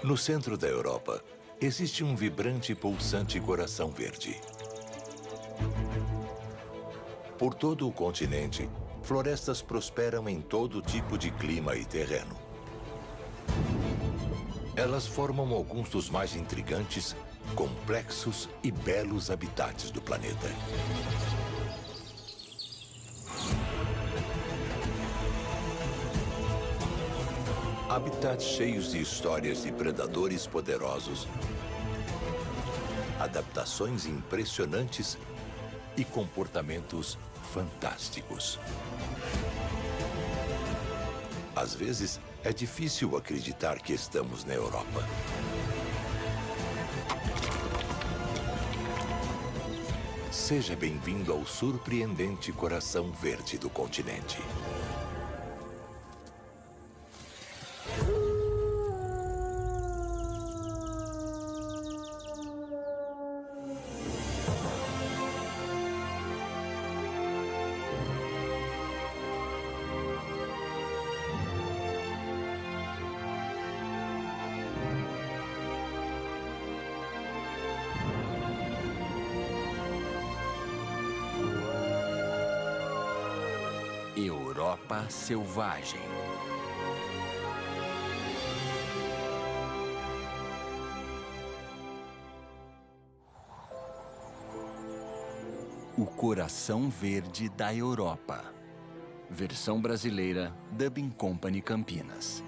No centro da Europa, existe um vibrante e pulsante coração verde. Por todo o continente, florestas prosperam em todo tipo de clima e terreno. Elas formam alguns dos mais intrigantes, complexos e belos habitats do planeta. Habitats cheios de histórias de predadores poderosos, adaptações impressionantes e comportamentos fantásticos. Às vezes, é difícil acreditar que estamos na Europa. Seja bem-vindo ao surpreendente coração verde do continente. Europa selvagem. O coração verde da Europa. Versão brasileira, Dubbing Company Campinas.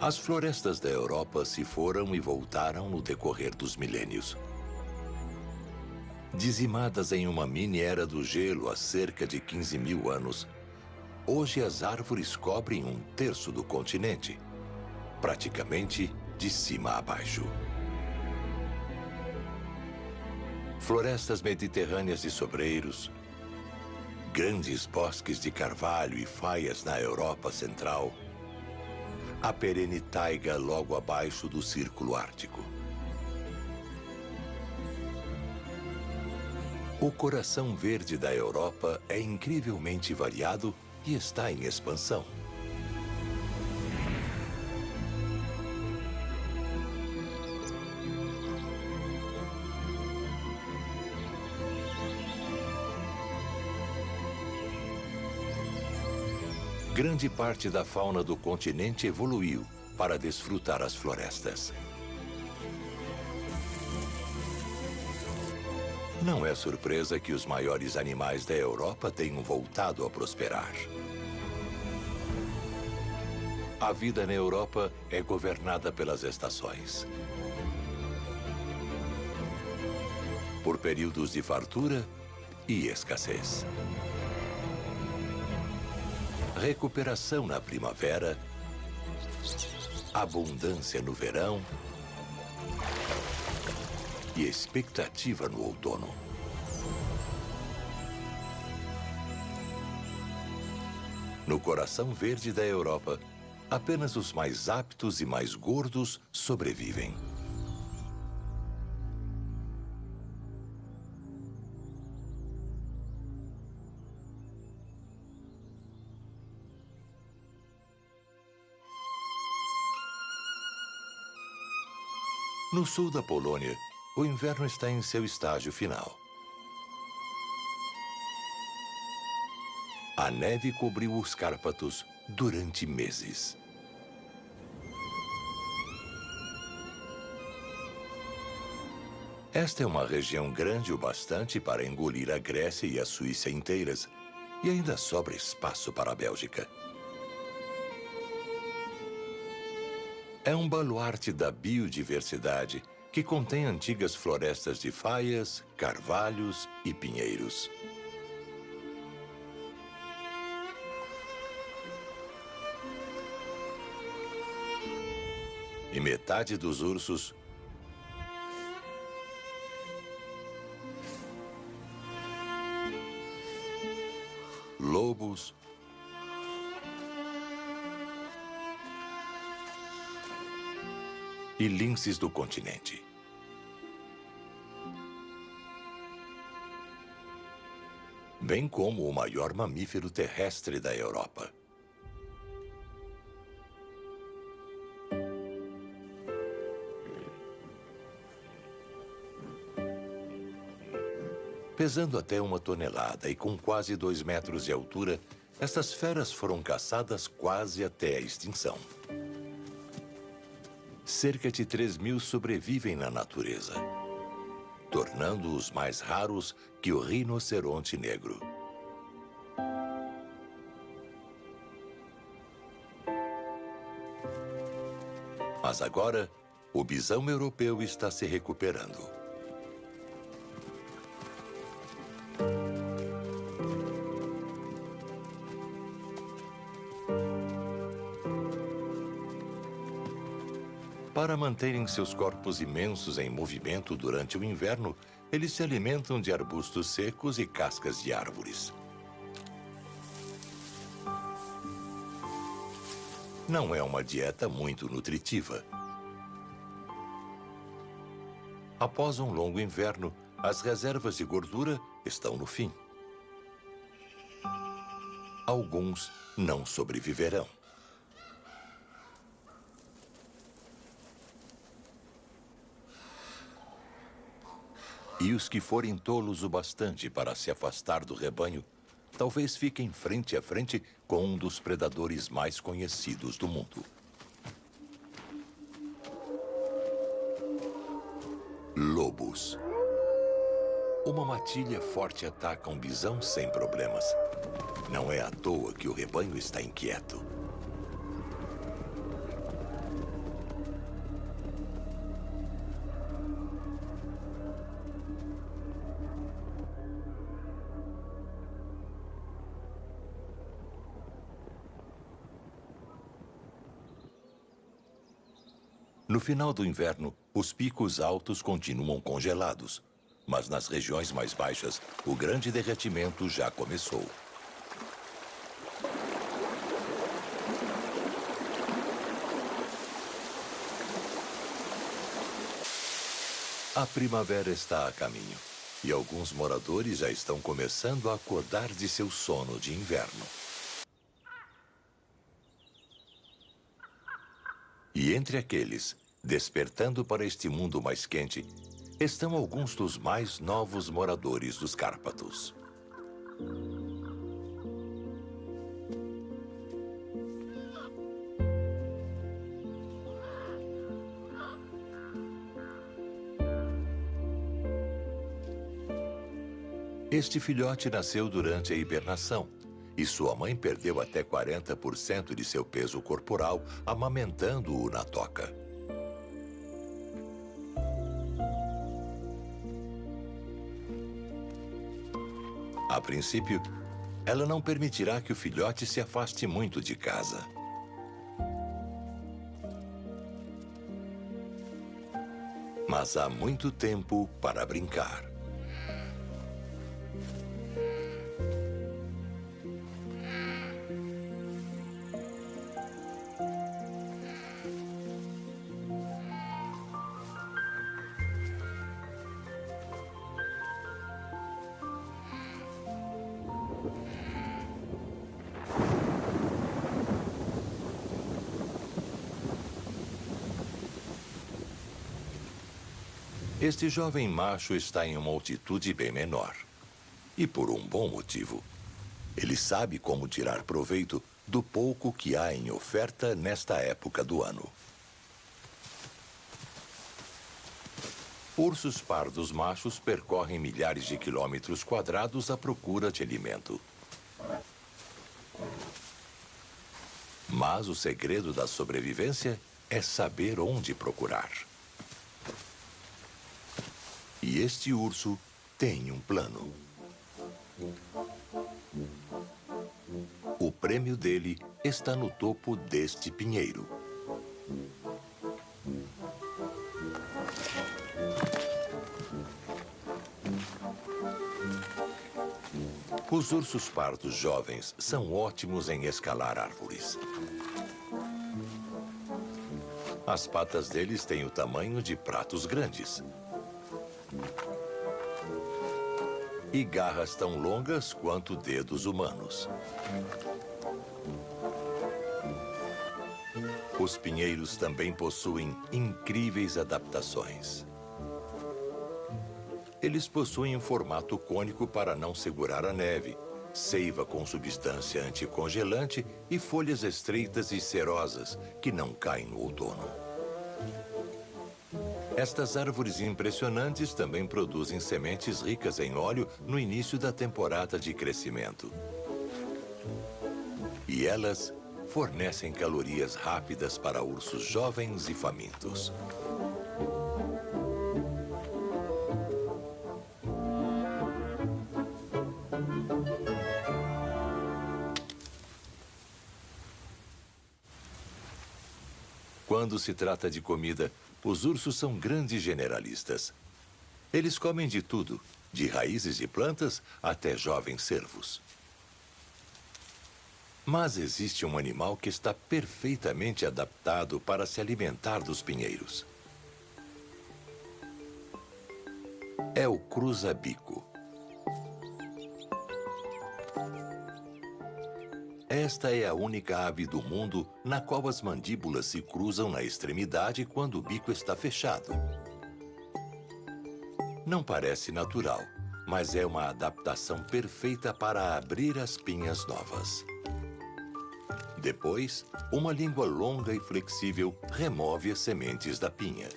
As florestas da Europa se foram e voltaram no decorrer dos milênios. Dizimadas em uma mini-era do gelo há cerca de 15 mil anos, hoje as árvores cobrem um terço do continente, praticamente de cima a baixo. Florestas mediterrâneas de sobreiros, grandes bosques de carvalho e faias na Europa Central, a perene taiga logo abaixo do Círculo Ártico. O coração verde da Europa é incrivelmente variado e está em expansão. Grande parte da fauna do continente evoluiu para desfrutar as florestas. Não é surpresa que os maiores animais da Europa tenham voltado a prosperar. A vida na Europa é governada pelas estações. Por períodos de fartura e escassez. Recuperação na primavera, abundância no verão e expectativa no outono. No coração verde da Europa, apenas os mais aptos e mais gordos sobrevivem. No sul da Polônia, o inverno está em seu estágio final. A neve cobriu os Cárpatos durante meses. Esta é uma região grande o bastante para engolir a Grécia e a Suíça inteiras, e ainda sobra espaço para a Bélgica. É um baluarte da biodiversidade que contém antigas florestas de faias, carvalhos e pinheiros. E metade dos ursos lobos e linces do continente. Bem como o maior mamífero terrestre da Europa. Pesando até 1 tonelada e com quase 2 metros de altura, estas feras foram caçadas quase até a extinção. Cerca de 3.000 sobrevivem na natureza, tornando-os mais raros que o rinoceronte negro. Mas agora, o bisão europeu está se recuperando. Para manterem seus corpos imensos em movimento durante o inverno, eles se alimentam de arbustos secos e cascas de árvores. Não é uma dieta muito nutritiva. Após um longo inverno, as reservas de gordura estão no fim. Alguns não sobreviverão. E os que forem tolos o bastante para se afastar do rebanho, talvez fiquem frente a frente com um dos predadores mais conhecidos do mundo. Lobos. Uma matilha forte ataca um bisão sem problemas. Não é à toa que o rebanho está inquieto. No final do inverno, os picos altos continuam congelados, mas nas regiões mais baixas, o grande derretimento já começou. A primavera está a caminho, e alguns moradores já estão começando a acordar de seu sono de inverno. E entre aqueles, despertando para este mundo mais quente, estão alguns dos mais novos moradores dos Cárpatos. Este filhote nasceu durante a hibernação. E sua mãe perdeu até 40% de seu peso corporal amamentando-o na toca. A princípio, ela não permitirá que o filhote se afaste muito de casa. Mas há muito tempo para brincar. Este jovem macho está em uma altitude bem menor. E por um bom motivo. Ele sabe como tirar proveito do pouco que há em oferta nesta época do ano. Ursos pardos machos percorrem milhares de quilômetros quadrados à procura de alimento. Mas o segredo da sobrevivência é saber onde procurar. E este urso tem um plano. O prêmio dele está no topo deste pinheiro. Os ursos pardos jovens são ótimos em escalar árvores. As patas deles têm o tamanho de pratos grandes. E garras tão longas quanto dedos humanos. Os pinheiros também possuem incríveis adaptações. Eles possuem um formato cônico para não segurar a neve, seiva com substância anticongelante e folhas estreitas e cerosas que não caem no outono. Estas árvores impressionantes também produzem sementes ricas em óleo no início da temporada de crescimento. E elas fornecem calorias rápidas para ursos jovens e famintos. Quando se trata de comida, os ursos são grandes generalistas. Eles comem de tudo, de raízes de plantas até jovens cervos. Mas existe um animal que está perfeitamente adaptado para se alimentar dos pinheiros. É o cruza-bico. Esta é a única ave do mundo na qual as mandíbulas se cruzam na extremidade quando o bico está fechado. Não parece natural, mas é uma adaptação perfeita para abrir as pinhas novas. Depois, uma língua longa e flexível remove as sementes da pinha.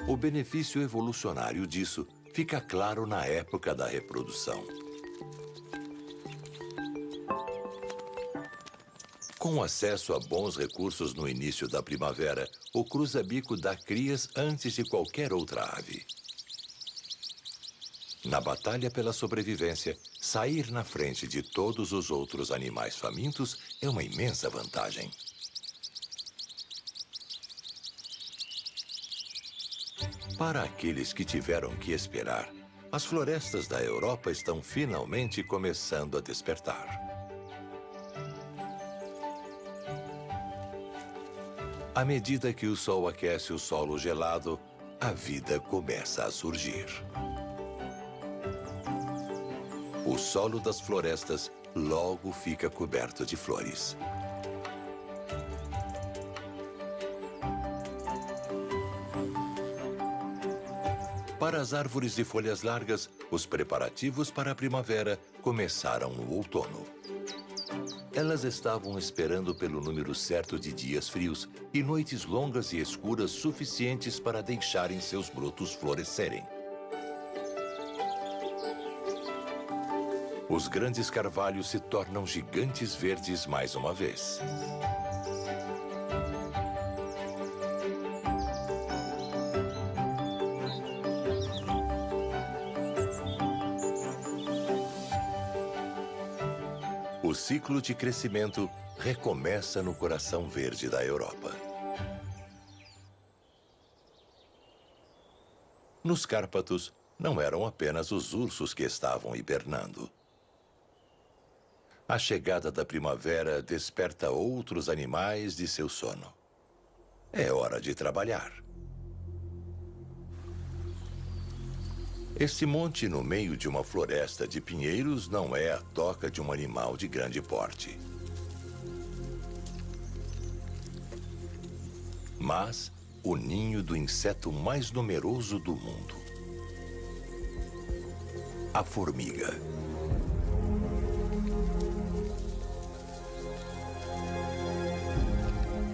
O benefício evolucionário disso fica claro na época da reprodução. Com acesso a bons recursos no início da primavera, o cruza-bico dá crias antes de qualquer outra ave. Na batalha pela sobrevivência, sair na frente de todos os outros animais famintos é uma imensa vantagem. Para aqueles que tiveram que esperar, as florestas da Europa estão finalmente começando a despertar. À medida que o sol aquece o solo gelado, a vida começa a surgir. O solo das florestas logo fica coberto de flores. Para as árvores de folhas largas, os preparativos para a primavera começaram no outono. Elas estavam esperando pelo número certo de dias frios e noites longas e escuras suficientes para deixarem seus brotos florescerem. Os grandes carvalhos se tornam gigantes verdes mais uma vez. O ciclo de crescimento recomeça no coração verde da Europa. Nos Cárpatos, não eram apenas os ursos que estavam hibernando. A chegada da primavera desperta outros animais de seu sono. É hora de trabalhar. Este monte no meio de uma floresta de pinheiros não é a toca de um animal de grande porte. Mas o ninho do inseto mais numeroso do mundo. A formiga.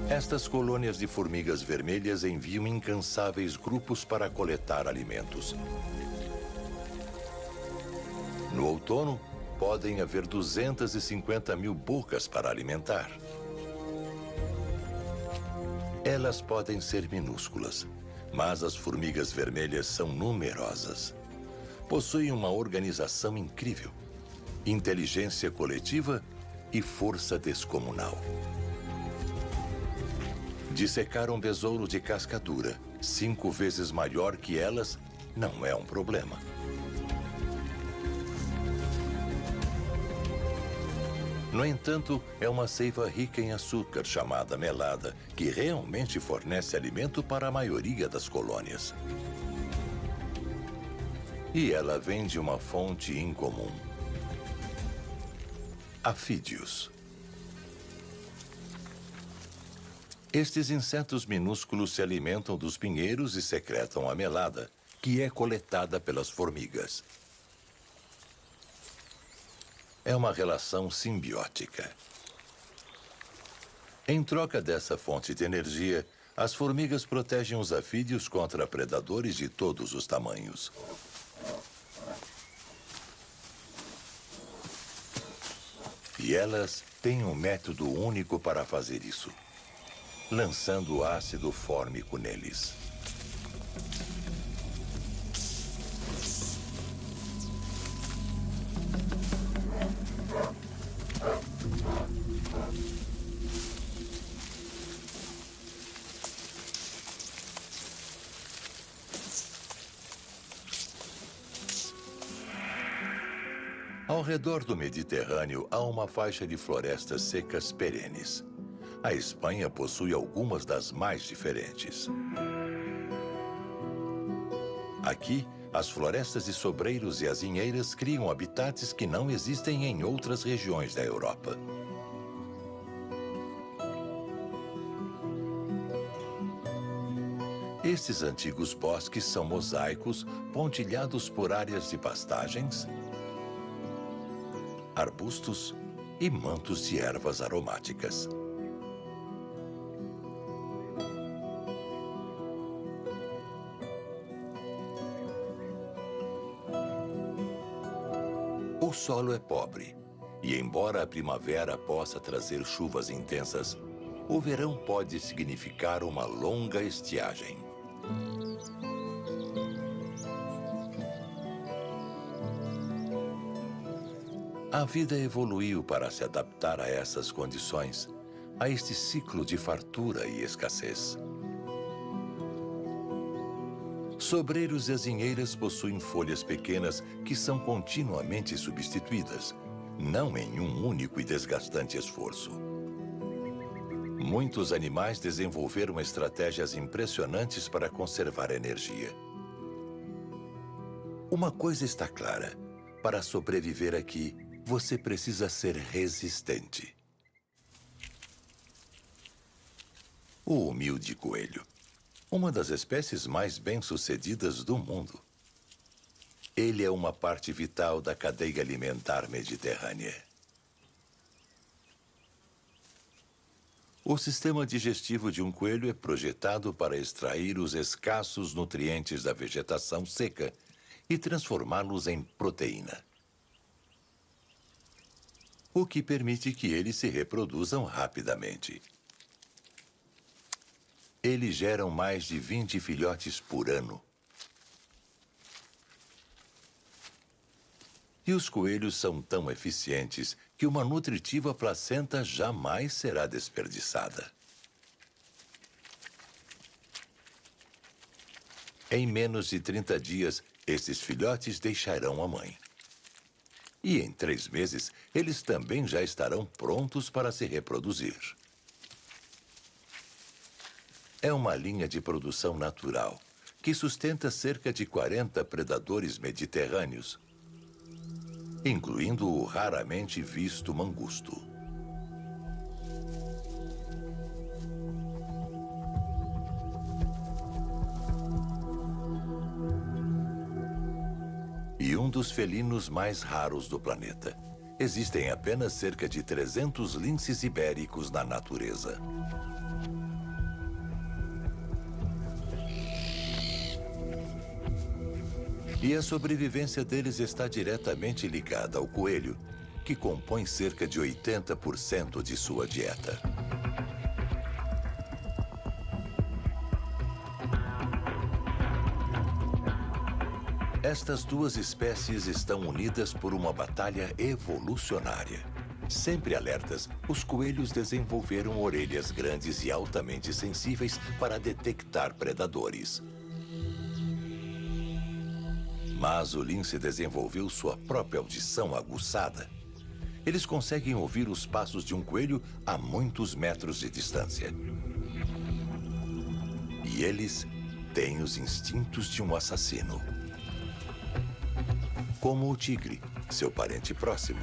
Estas colônias de formigas vermelhas enviam incansáveis grupos para coletar alimentos. No outono, podem haver 250 mil bocas para alimentar. Elas podem ser minúsculas, mas as formigas vermelhas são numerosas. Possuem uma organização incrível, inteligência coletiva e força descomunal. Dissecar um besouro de casca dura, 5 vezes maior que elas, não é um problema. No entanto, é uma seiva rica em açúcar, chamada melada, que realmente fornece alimento para a maioria das colônias. E ela vem de uma fonte incomum. Afídeos. Estes insetos minúsculos se alimentam dos pinheiros e secretam a melada, que é coletada pelas formigas. É uma relação simbiótica. Em troca dessa fonte de energia, as formigas protegem os afídeos contra predadores de todos os tamanhos. E elas têm um método único para fazer isso, lançando ácido fórmico neles. Ao redor do Mediterrâneo há uma faixa de florestas secas perenes. A Espanha possui algumas das mais diferentes. Aqui, as florestas de sobreiros e azinheiras criam habitats que não existem em outras regiões da Europa. Estes antigos bosques são mosaicos pontilhados por áreas de pastagens, arbustos e mantos de ervas aromáticas. O solo é pobre, e embora a primavera possa trazer chuvas intensas, o verão pode significar uma longa estiagem. A vida evoluiu para se adaptar a essas condições, a este ciclo de fartura e escassez. Sobreiros e azinheiras possuem folhas pequenas que são continuamente substituídas, não em um único e desgastante esforço. Muitos animais desenvolveram estratégias impressionantes para conservar energia. Uma coisa está clara: para sobreviver aqui, você precisa ser resistente. O humilde coelho, uma das espécies mais bem-sucedidas do mundo. Ele é uma parte vital da cadeia alimentar mediterrânea. O sistema digestivo de um coelho é projetado para extrair os escassos nutrientes da vegetação seca e transformá-los em proteína, o que permite que eles se reproduzam rapidamente. Eles geram mais de 20 filhotes por ano. E os coelhos são tão eficientes que uma nutritiva placenta jamais será desperdiçada. Em menos de 30 dias, esses filhotes deixarão a mãe. E em 3 meses, eles também já estarão prontos para se reproduzir. É uma linha de produção natural que sustenta cerca de 40 predadores mediterrâneos, incluindo o raramente visto mangusto. E um dos felinos mais raros do planeta. Existem apenas cerca de 300 linces ibéricos na natureza. E a sobrevivência deles está diretamente ligada ao coelho, que compõe cerca de 80% de sua dieta. Estas duas espécies estão unidas por uma batalha evolucionária. Sempre alertas, os coelhos desenvolveram orelhas grandes e altamente sensíveis para detectar predadores. Mas o lince desenvolveu sua própria audição aguçada. Eles conseguem ouvir os passos de um coelho a muitos metros de distância. E eles têm os instintos de um assassino. Como o tigre, seu parente próximo.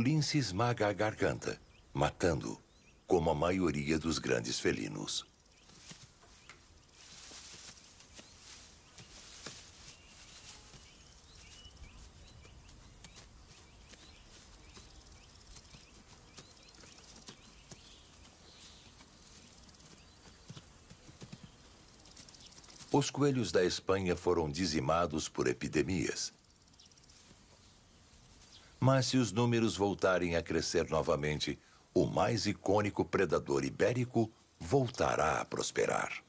lince esmaga a garganta, matando, como a maioria dos grandes felinos. Os coelhos da Espanha foram dizimados por epidemias. Mas se os números voltarem a crescer novamente, o mais icônico predador ibérico voltará a prosperar.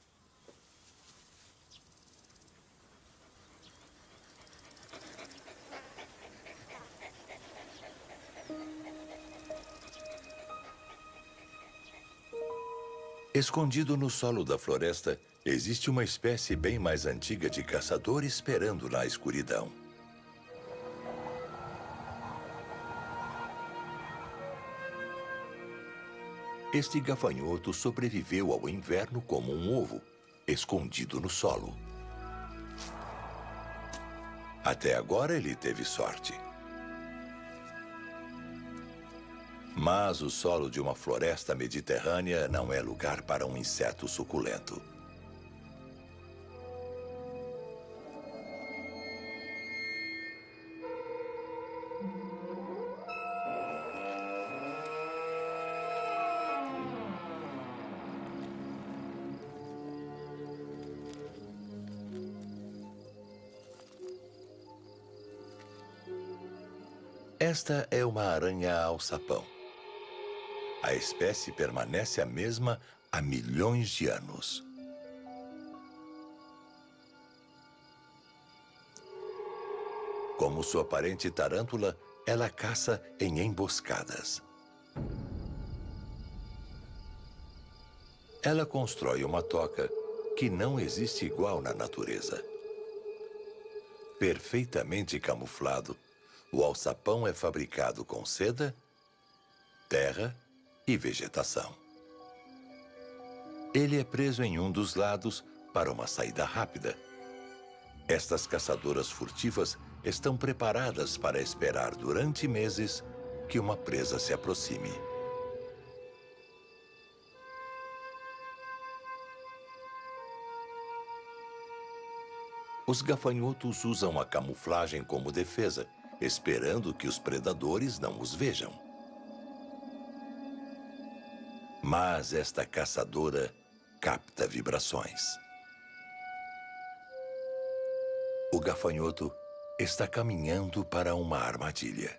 Escondido no solo da floresta, existe uma espécie bem mais antiga de caçador esperando na escuridão. Este gafanhoto sobreviveu ao inverno como um ovo, escondido no solo. Até agora ele teve sorte. Mas o solo de uma floresta mediterrânea não é lugar para um inseto suculento. Esta é uma aranha-alçapão. A espécie permanece a mesma há milhões de anos. Como sua parente tarântula, ela caça em emboscadas. Ela constrói uma toca que não existe igual na natureza. Perfeitamente camuflado, o alçapão é fabricado com seda, terra e vegetação. Ele é preso em um dos lados para uma saída rápida. Estas caçadoras furtivas estão preparadas para esperar durante meses que uma presa se aproxime. Os gafanhotos usam a camuflagem como defesa, esperando que os predadores não os vejam. Mas esta caçadora capta vibrações. O gafanhoto está caminhando para uma armadilha.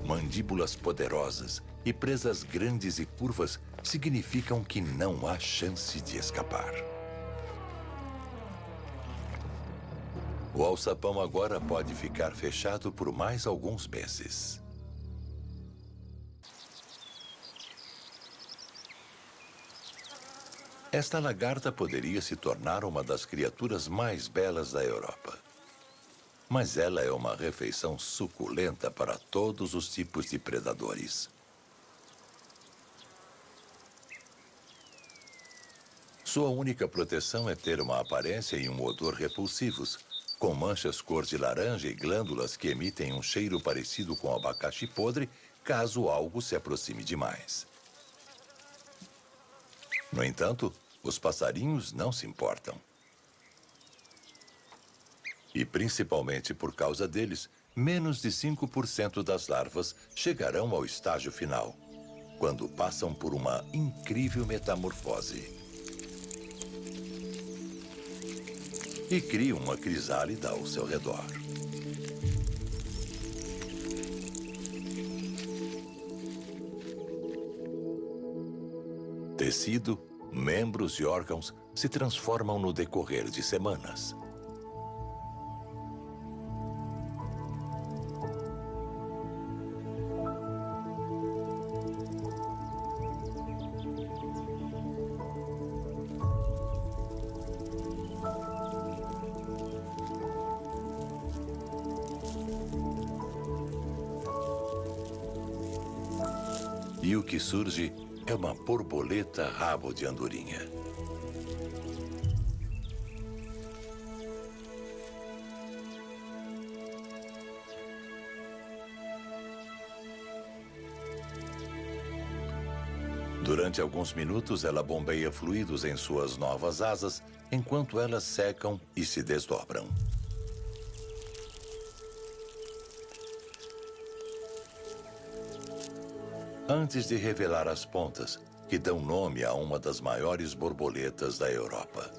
Mandíbulas poderosas e presas grandes e curvas significam que não há chance de escapar. O alçapão agora pode ficar fechado por mais alguns meses. Esta lagarta poderia se tornar uma das criaturas mais belas da Europa. Mas ela é uma refeição suculenta para todos os tipos de predadores. Sua única proteção é ter uma aparência e um odor repulsivos, com manchas cor de laranja e glândulas que emitem um cheiro parecido com abacaxi podre, caso algo se aproxime demais. No entanto, os passarinhos não se importam. E principalmente por causa deles, menos de 5% das larvas chegarão ao estágio final, quando passam por uma incrível metamorfose. E criam uma crisálida ao seu redor. Tecido, membros e órgãos se transformam no decorrer de semanas. E o que surge é uma borboleta rabo de andorinha. Durante alguns minutos, ela bombeia fluidos em suas novas asas, enquanto elas secam e se desdobram. Antes de revelar as pontas, que dão nome a uma das maiores borboletas da Europa.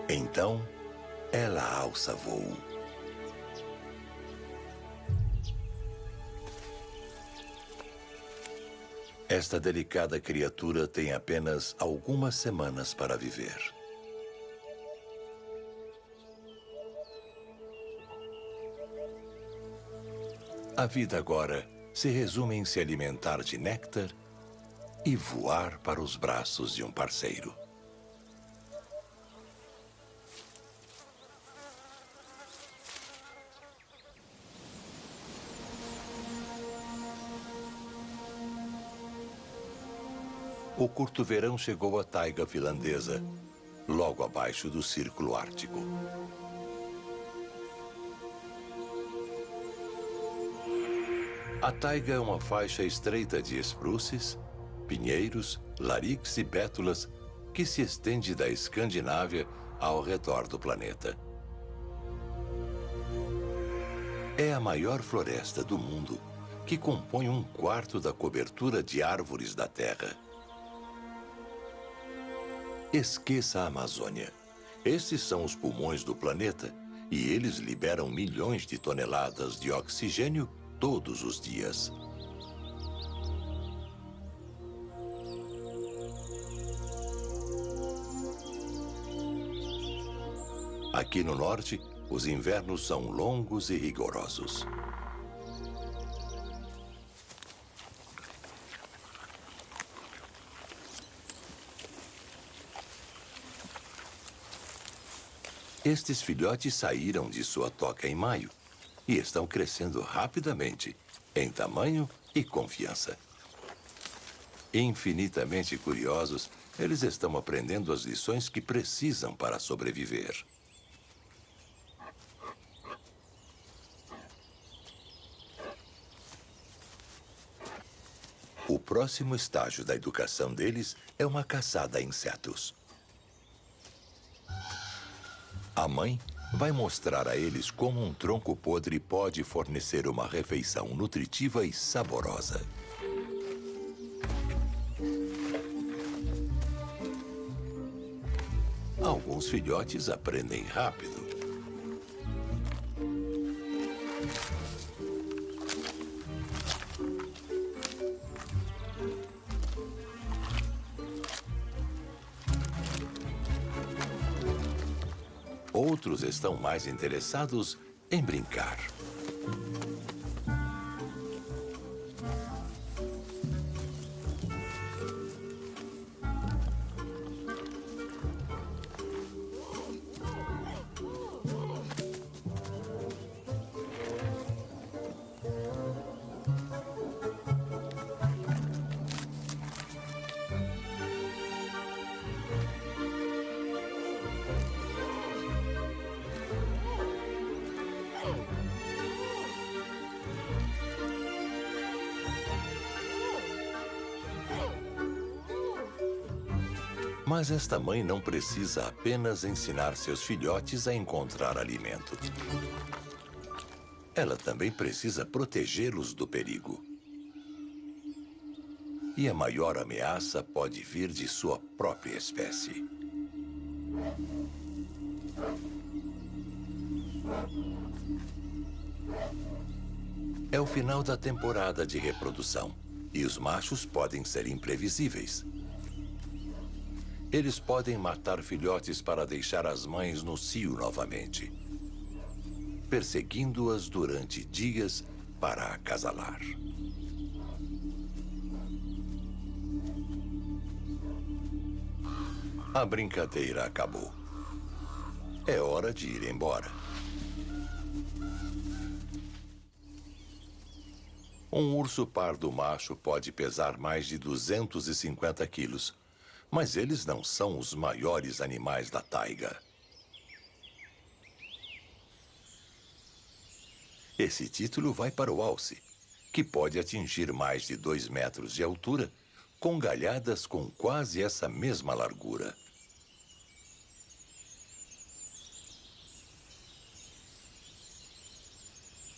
Então, ela alça voo. Esta delicada criatura tem apenas algumas semanas para viver. A vida agora se resume em se alimentar de néctar e voar para os braços de um parceiro. O curto verão chegou à taiga finlandesa, logo abaixo do Círculo Ártico. A taiga é uma faixa estreita de espruces, pinheiros, larix e bétulas que se estende da Escandinávia ao redor do planeta. É a maior floresta do mundo, que compõe 1/4 da cobertura de árvores da Terra. Esqueça a Amazônia. Esses são os pulmões do planeta e eles liberam milhões de toneladas de oxigênio todos os dias. Aqui no norte, os invernos são longos e rigorosos. Estes filhotes saíram de sua toca em maio e estão crescendo rapidamente, em tamanho e confiança. Infinitamente curiosos, eles estão aprendendo as lições que precisam para sobreviver. O próximo estágio da educação deles é uma caçada a insetos. A mãe vai mostrar a eles como um tronco podre pode fornecer uma refeição nutritiva e saborosa. Alguns filhotes aprendem rápido. Outros estão mais interessados em brincar. Mas esta mãe não precisa apenas ensinar seus filhotes a encontrar alimento. Ela também precisa protegê-los do perigo. E a maior ameaça pode vir de sua própria espécie. É o final da temporada de reprodução e os machos podem ser imprevisíveis. Eles podem matar filhotes para deixar as mães no cio novamente, perseguindo-as durante dias para acasalar. A brincadeira acabou. É hora de ir embora. Um urso pardo macho pode pesar mais de 250 quilos, mas eles não são os maiores animais da taiga. Esse título vai para o alce, que pode atingir mais de 2 metros de altura, com galhadas com quase essa mesma largura.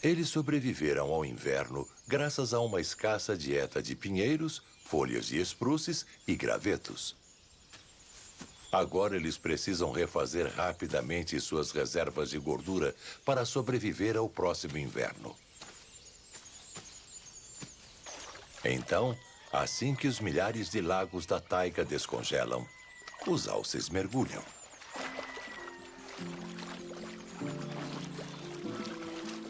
Eles sobreviveram ao inverno graças a uma escassa dieta de pinheiros, folhas de espruces e gravetos. Agora eles precisam refazer rapidamente suas reservas de gordura para sobreviver ao próximo inverno. Então, assim que os milhares de lagos da taiga descongelam, os alces mergulham.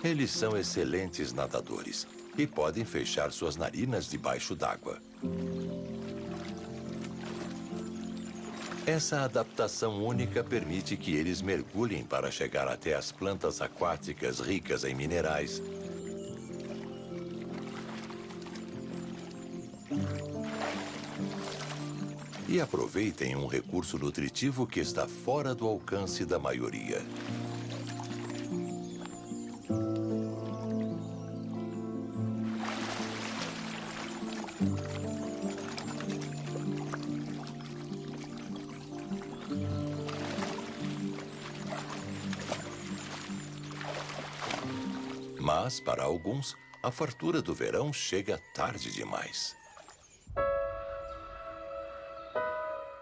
Eles são excelentes nadadores e podem fechar suas narinas debaixo d'água. Essa adaptação única permite que eles mergulhem para chegar até as plantas aquáticas ricas em minerais. E aproveitem um recurso nutritivo que está fora do alcance da maioria. Mas, para alguns, a fartura do verão chega tarde demais.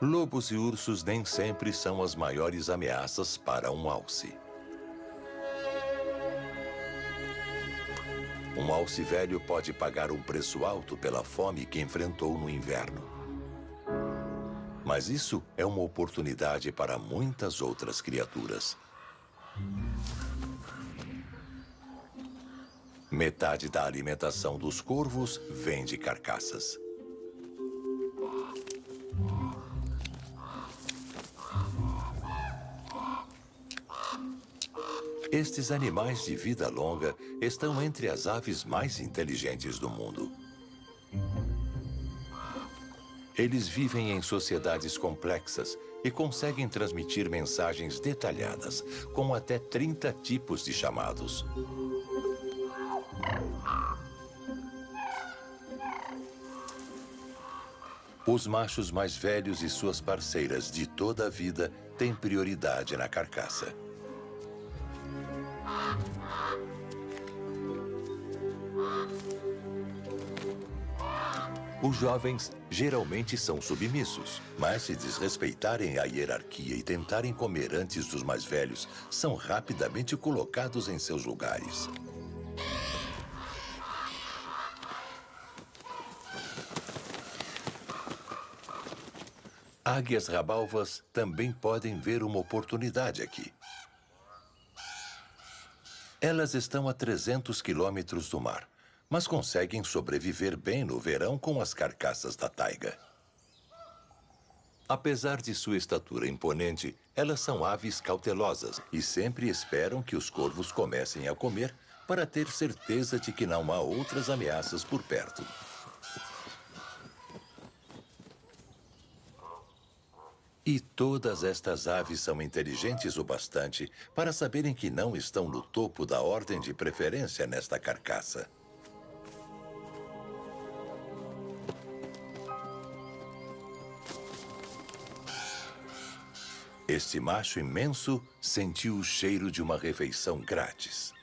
Lobos e ursos nem sempre são as maiores ameaças para um alce. Um alce velho pode pagar um preço alto pela fome que enfrentou no inverno. Mas isso é uma oportunidade para muitas outras criaturas. Metade da alimentação dos corvos vem de carcaças. Estes animais de vida longa estão entre as aves mais inteligentes do mundo. Eles vivem em sociedades complexas e conseguem transmitir mensagens detalhadas, com até 30 tipos de chamados. Os machos mais velhos e suas parceiras de toda a vida têm prioridade na carcaça. Os jovens geralmente são submissos, mas se desrespeitarem a hierarquia e tentarem comer antes dos mais velhos, são rapidamente colocados em seus lugares. Águias rabalvas também podem ver uma oportunidade aqui. Elas estão a 300 quilômetros do mar, mas conseguem sobreviver bem no verão com as carcaças da taiga. Apesar de sua estatura imponente, elas são aves cautelosas e sempre esperam que os corvos comecem a comer para ter certeza de que não há outras ameaças por perto. E todas estas aves são inteligentes o bastante para saberem que não estão no topo da ordem de preferência nesta carcaça. Este macho imenso sentiu o cheiro de uma refeição grátis.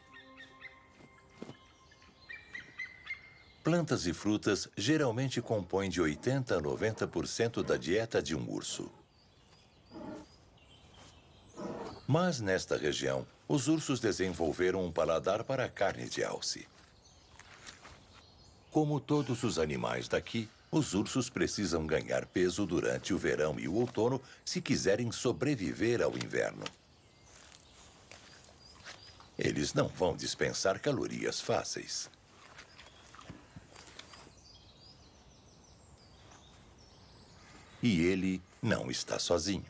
Plantas e frutas geralmente compõem de 80% a 90% da dieta de um urso. Mas nesta região, os ursos desenvolveram um paladar para a carne de alce. Como todos os animais daqui, os ursos precisam ganhar peso durante o verão e o outono se quiserem sobreviver ao inverno. Eles não vão dispensar calorias fáceis. E ele não está sozinho.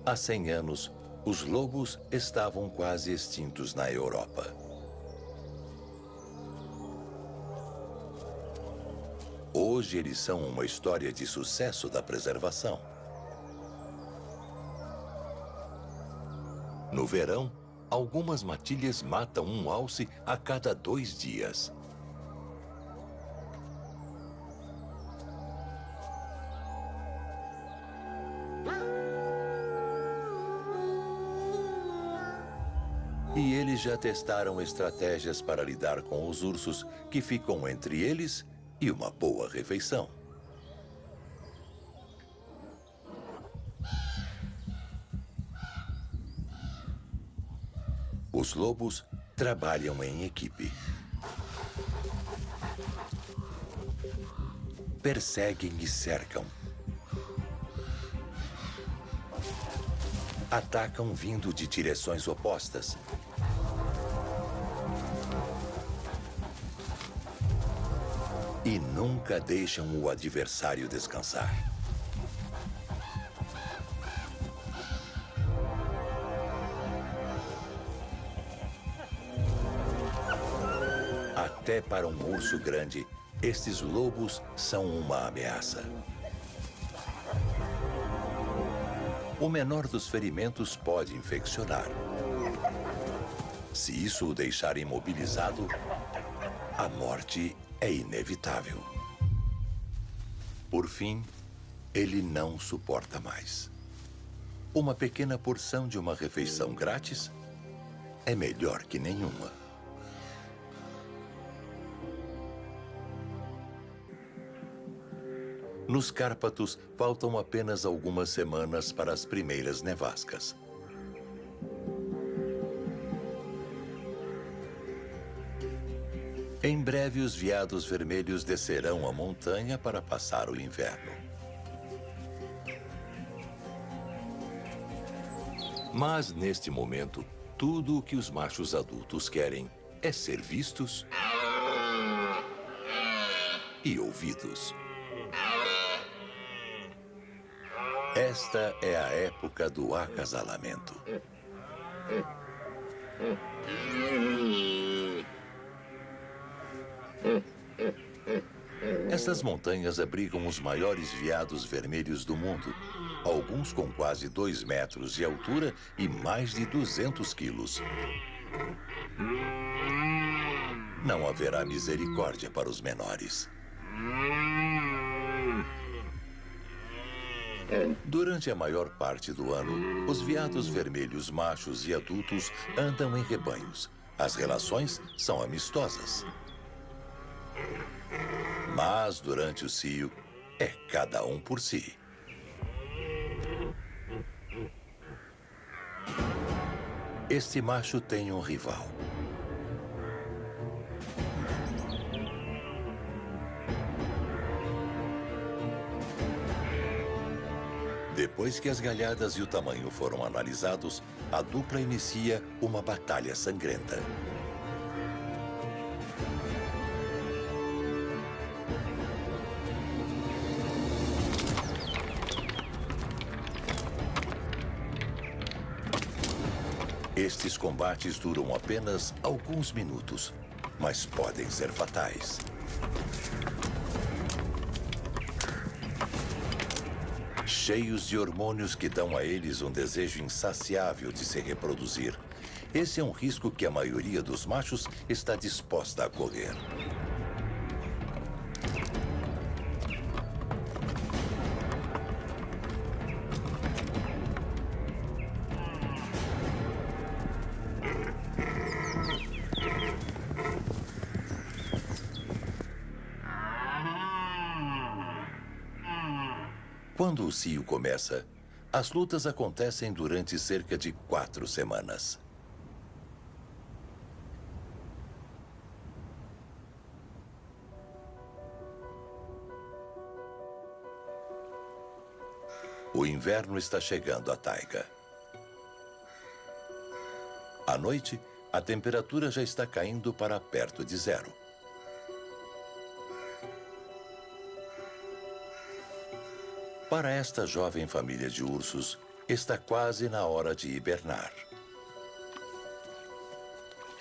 Há 100 anos, os lobos estavam quase extintos na Europa. Hoje eles são uma história de sucesso da preservação. No verão, algumas matilhas matam um alce a cada 2 dias. E eles já testaram estratégias para lidar com os ursos que ficam entre eles e uma boa refeição. Os lobos trabalham em equipe. Perseguem e cercam. Atacam vindo de direções opostas. E nunca deixam o adversário descansar. Até para um urso grande, estes lobos são uma ameaça. O menor dos ferimentos pode infeccionar. Se isso o deixar imobilizado, a morte é inevitável. Por fim, ele não suporta mais. Uma pequena porção de uma refeição grátis é melhor que nenhuma. Nos Cárpatos, faltam apenas algumas semanas para as primeiras nevascas. Em breve, os veados vermelhos descerão a montanha para passar o inverno. Mas, neste momento, tudo o que os machos adultos querem é ser vistos e ouvidos. Esta é a época do acasalamento. Essas montanhas abrigam os maiores veados vermelhos do mundo, alguns com quase 2 metros de altura e mais de 200 quilos. Não haverá misericórdia para os menores. Durante a maior parte do ano, os veados vermelhos machos e adultos andam em rebanhos. As relações são amistosas. Mas, durante o cio, é cada um por si. Este macho tem um rival. Depois que as galhadas e o tamanho foram analisados, a dupla inicia uma batalha sangrenta. Estes combates duram apenas alguns minutos, mas podem ser fatais. Cheios de hormônios que dão a eles um desejo insaciável de se reproduzir. Esse é um risco que a maioria dos machos está disposta a correr. Quando o cio começa, as lutas acontecem durante cerca de 4 semanas. O inverno está chegando à taiga. À noite, a temperatura já está caindo para perto de zero. Para esta jovem família de ursos, está quase na hora de hibernar.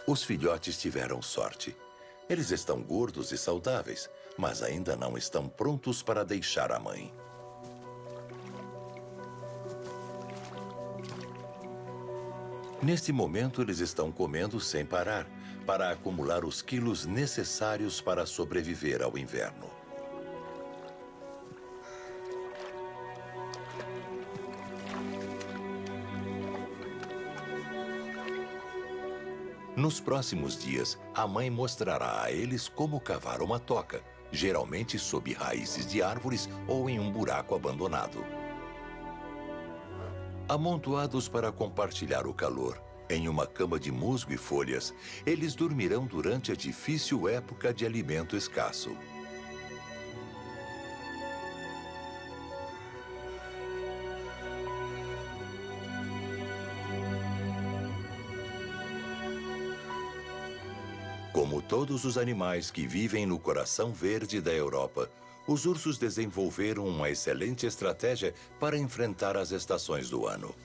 Os filhotes tiveram sorte. Eles estão gordos e saudáveis, mas ainda não estão prontos para deixar a mãe. Neste momento, eles estão comendo sem parar, para acumular os quilos necessários para sobreviver ao inverno. Nos próximos dias, a mãe mostrará a eles como cavar uma toca, geralmente sob raízes de árvores ou em um buraco abandonado. Amontoados para compartilhar o calor, em uma cama de musgo e folhas, eles dormirão durante a difícil época de alimento escasso. Como todos os animais que vivem no coração verde da Europa, os ursos desenvolveram uma excelente estratégia para enfrentar as estações do ano.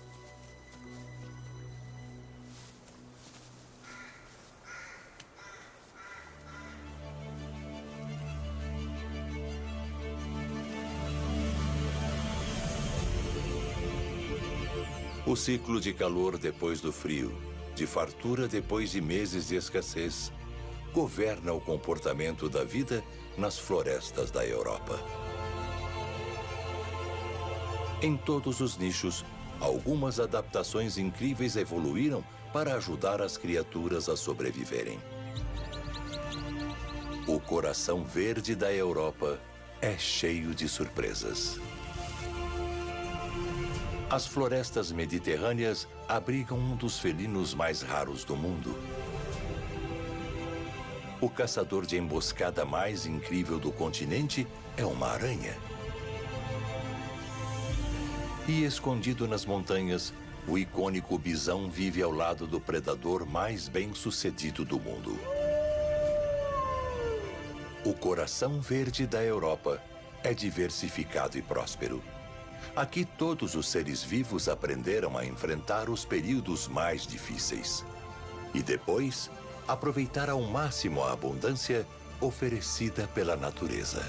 O ciclo de calor depois do frio, de fartura depois de meses de escassez, governa o comportamento da vida nas florestas da Europa. Em todos os nichos, algumas adaptações incríveis evoluíram para ajudar as criaturas a sobreviverem. O coração verde da Europa é cheio de surpresas. As florestas mediterrâneas abrigam um dos felinos mais raros do mundo. O caçador de emboscada mais incrível do continente é uma aranha. E escondido nas montanhas, o icônico bisão vive ao lado do predador mais bem-sucedido do mundo. O coração verde da Europa é diversificado e próspero. Aqui todos os seres vivos aprenderam a enfrentar os períodos mais difíceis. E depois, aproveitar ao máximo a abundância oferecida pela natureza.